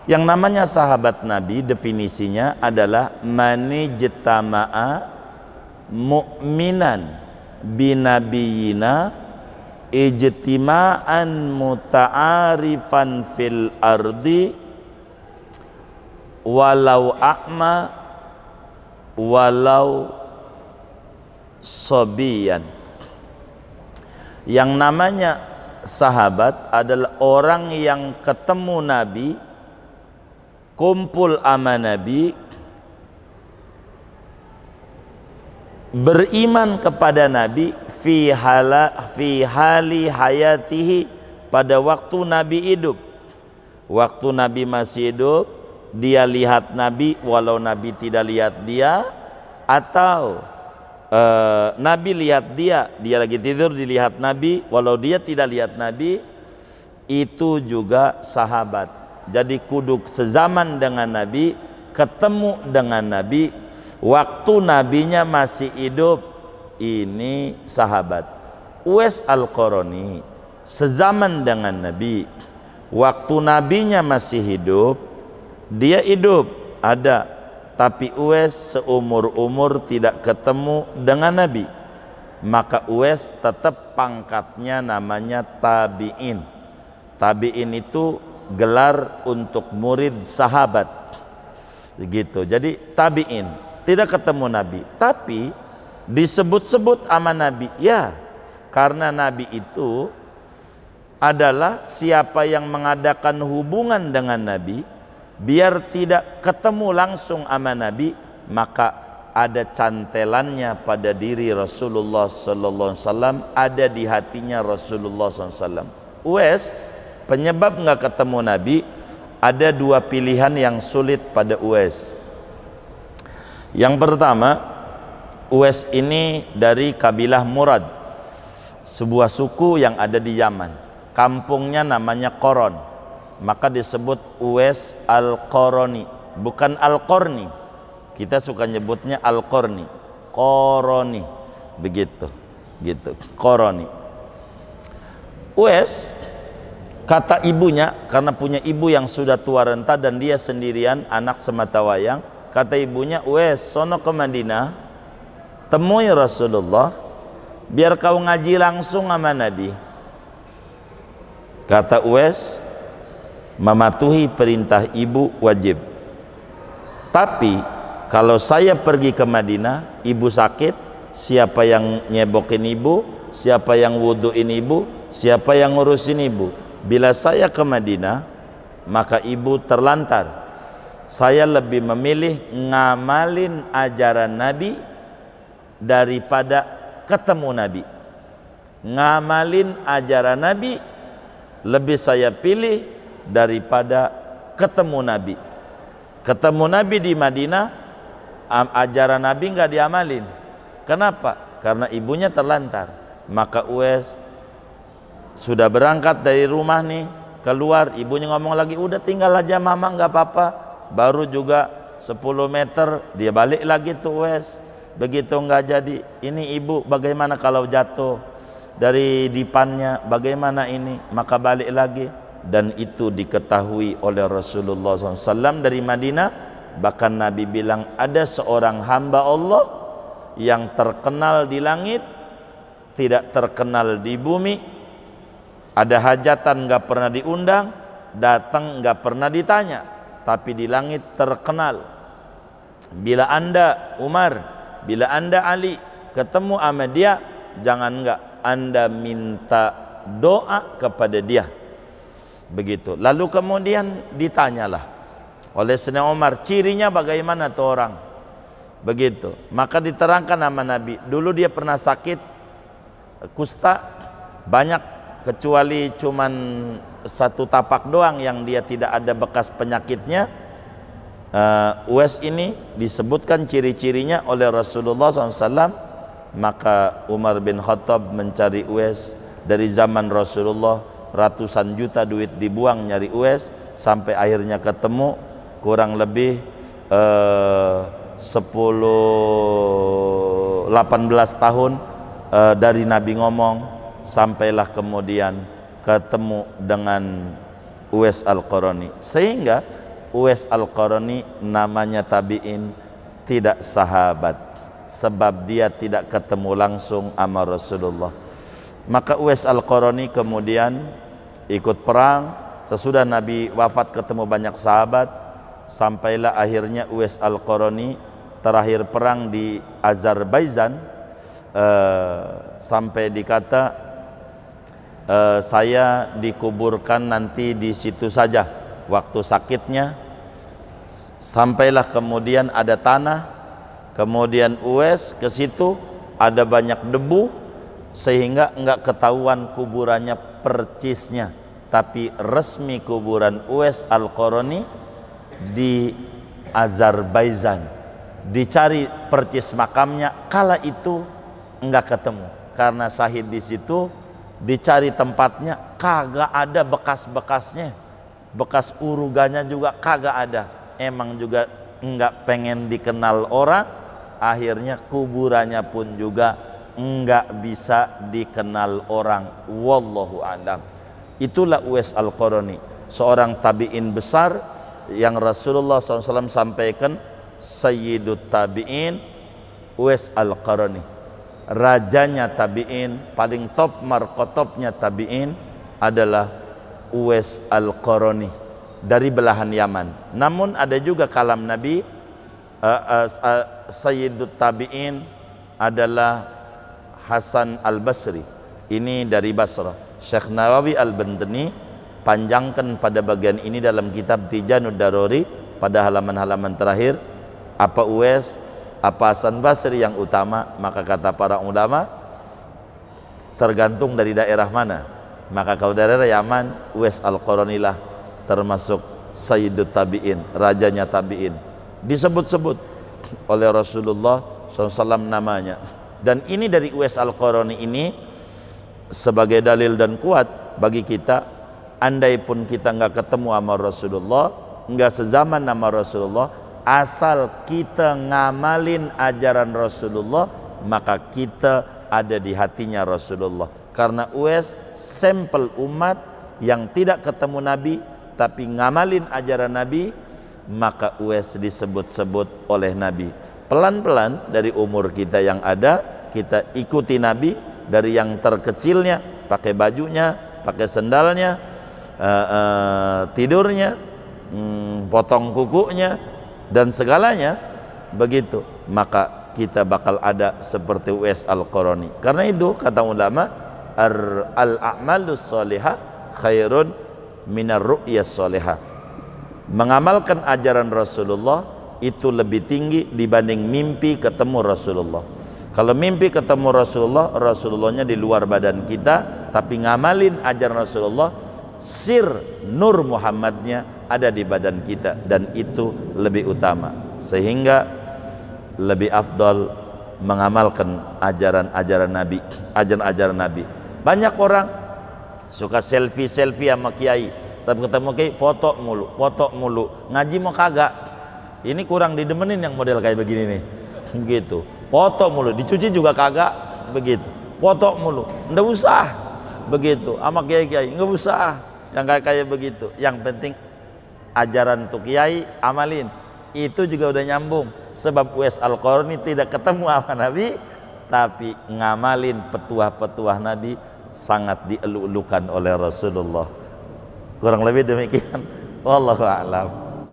Yang namanya sahabat Nabi definisinya adalah manijtama'a mu'minan binabiyina ijtima'an muta'arifan fil ardi walau a'ma walau sobiyan. Yang namanya sahabat adalah orang yang ketemu Nabi, kumpul sama Nabi, beriman kepada Nabi fi hali hayatihi, pada waktu Nabi hidup. Waktu Nabi masih hidup, dia lihat Nabi walau Nabi tidak lihat dia, atau Nabi lihat dia lagi tidur dilihat Nabi walau dia tidak lihat Nabi, itu juga sahabat. Jadi kudu sezaman dengan Nabi, ketemu dengan Nabi waktu nabinya masih hidup, ini sahabat. Uwais Al-Qarani sezaman dengan Nabi, waktu nabinya masih hidup, dia hidup ada, tapi Uwais seumur-umur tidak ketemu dengan Nabi, maka Uwais tetap pangkatnya namanya tabi'in. Tabi'in itu gelar untuk murid sahabat, begitu. Jadi tabi'in tidak ketemu Nabi, tapi disebut-sebut sama Nabi, ya, karena Nabi itu adalah siapa yang mengadakan hubungan dengan Nabi, biar tidak ketemu langsung sama Nabi, maka ada cantelannya pada diri Rasulullah sallallahu alaihi wasallam, ada di hatinya Rasulullah sallallahu alaihi wasallam. Uwais penyebab nggak ketemu Nabi, ada dua pilihan yang sulit pada Uwais. Yang pertama, Uwais ini dari kabilah Murad, sebuah suku yang ada di Yaman. Kampungnya namanya Qoron, maka disebut Uwais Al-Qarani, bukan Al-Qarni. Kita suka nyebutnya Al-Qarni, Qoroni, begitu, gitu, Qoroni. Uwais, kata ibunya, karena punya ibu yang sudah tua renta dan dia sendirian, anak sematawayang, kata ibunya, Uwais, sono ke Madinah, temui Rasulullah, biar kau ngaji langsung sama Nabi. Kata Uwais, mematuhi perintah ibu wajib, tapi kalau saya pergi ke Madinah, ibu sakit, siapa yang nyebokin ibu, siapa yang wuduin ibu, siapa yang ngurusin ibu? Bila saya ke Madinah, maka ibu terlantar. Saya lebih memilih ngamalin ajaran Nabi daripada ketemu Nabi. Ngamalin ajaran Nabi lebih saya pilih daripada ketemu Nabi. Ketemu Nabi di Madinah, ajaran Nabi nggak diamalin. Kenapa? Karena ibunya terlantar. Maka Uwais sudah berangkat dari rumah nih, keluar, ibunya ngomong lagi, udah tinggal aja mama, nggak apa-apa. Baru juga 10 meter dia balik lagi tuh Uwais. Begitu nggak jadi, ini ibu bagaimana kalau jatuh dari dipannya, bagaimana ini, maka balik lagi. Dan itu diketahui oleh Rasulullah SAW dari Madinah. Bahkan Nabi bilang, ada seorang hamba Allah yang terkenal di langit, tidak terkenal di bumi. Ada hajatan nggak pernah diundang, datang nggak pernah ditanya, tapi di langit terkenal. Bila anda Umar, bila anda Ali ketemu sama dia, jangan nggak anda minta doa kepada dia, begitu. Lalu kemudian ditanyalah oleh Sayyidina Umar, cirinya bagaimana tuh orang, begitu. Maka diterangkan sama Nabi, dulu dia pernah sakit kusta, banyak kecuali cuman satu tapak doang yang dia tidak ada bekas penyakitnya. Uwais ini disebutkan ciri-cirinya oleh Rasulullah SAW. Maka Umar bin Khattab mencari Uwais dari zaman Rasulullah, ratusan juta duit dibuang nyari Uwais, sampai akhirnya ketemu, kurang lebih 18 tahun dari Nabi ngomong, sampailah kemudian ketemu dengan Uwais Al-Qarani. Sehingga Uwais Al-Qarani namanya tabi'in, tidak sahabat, sebab dia tidak ketemu langsung sama Rasulullah. Maka Uwais Al-Qarani kemudian ikut perang. Sesudah Nabi wafat ketemu banyak sahabat, sampailah akhirnya Uwais Al-Qarani terakhir perang di Azerbaijan, sampai dikata saya dikuburkan nanti di situ saja waktu sakitnya. Sampailah kemudian ada tanah, kemudian Uwais ke situ, ada banyak debu sehingga enggak ketahuan kuburannya percisnya, tapi resmi kuburan Uwais Al-Qarani di Azerbaijan. Dicari percis makamnya, kala itu enggak ketemu karena syahid di situ. Dicari tempatnya, kagak ada bekas-bekasnya, bekas urugannya juga kagak ada. Emang juga enggak pengen dikenal orang, akhirnya kuburannya pun juga enggak bisa dikenal orang. Wallahu a'lam. Itulah Uwais Al-Qarani, seorang tabi'in besar yang Rasulullah SAW sampaikan, Sayyidut Tabi'in Uwais Al-Qarani, rajanya tabi'in, paling top markotopnya tabi'in adalah Uwais Al-Qarani dari belahan Yaman. Namun ada juga kalam Nabi, Sayyidut Tabi'in adalah Hasan Al-Basri, ini dari Basrah. Syekh Nawawi Al-Bantani panjangkan pada bagian ini dalam kitab Tijanud Daruri pada halaman-halaman terakhir. Apa Uwais, apa Hasan Basri yang utama? Maka kata para ulama, tergantung dari daerah mana. Maka kalau daerah Yaman, Uwais Al-Qarani lah termasuk Sayyidut Tabi'in, rajanya tabi'in, disebut-sebut oleh Rasulullah SAW namanya. Dan ini dari Uwais Al-Qarani ini sebagai dalil dan kuat bagi kita, andai pun kita nggak ketemu sama Rasulullah, nggak sezaman sama Rasulullah, asal kita ngamalin ajaran Rasulullah, maka kita ada di hatinya Rasulullah. Karena Uwais sampel umat yang tidak ketemu Nabi tapi ngamalin ajaran Nabi, maka Uwais disebut-sebut oleh Nabi. Pelan-pelan dari umur kita yang ada, kita ikuti Nabi dari yang terkecilnya, pakai bajunya, pakai sendalnya, tidurnya, potong kukunya, dan segalanya begitu, maka kita bakal ada seperti Uwais Al-Qarani. Karena itu kata ulama, al-a'malus sholihah khairun minar ru'yas sholihah. Mengamalkan ajaran Rasulullah itu lebih tinggi dibanding mimpi ketemu Rasulullah. Kalau mimpi ketemu Rasulullah, Rasulullahnya di luar badan kita, tapi ngamalin ajaran Rasulullah, sir nur Muhammadnya ada di badan kita, dan itu lebih utama, sehingga lebih afdal mengamalkan ajaran-ajaran Nabi, ajaran-ajaran Nabi. Banyak orang suka selfie sama kiai, tapi ketemu kiai foto mulu, ngaji mau kagak. Ini kurang didemenin yang model kayak begini nih, begitu. Foto mulu, dicuci juga kagak, begitu. Foto mulu, nggak usah, begitu. Sama kiai-kiai nggak usah yang kayak begitu. Yang penting ajaran tuh kiai amalin, itu juga udah nyambung. Sebab Uwais Al-Qarani tidak ketemu sama Nabi, tapi ngamalin petuah-petuah Nabi, sangat dielu-elukan oleh Rasulullah. Kurang lebih demikian. Wallahu a'lam.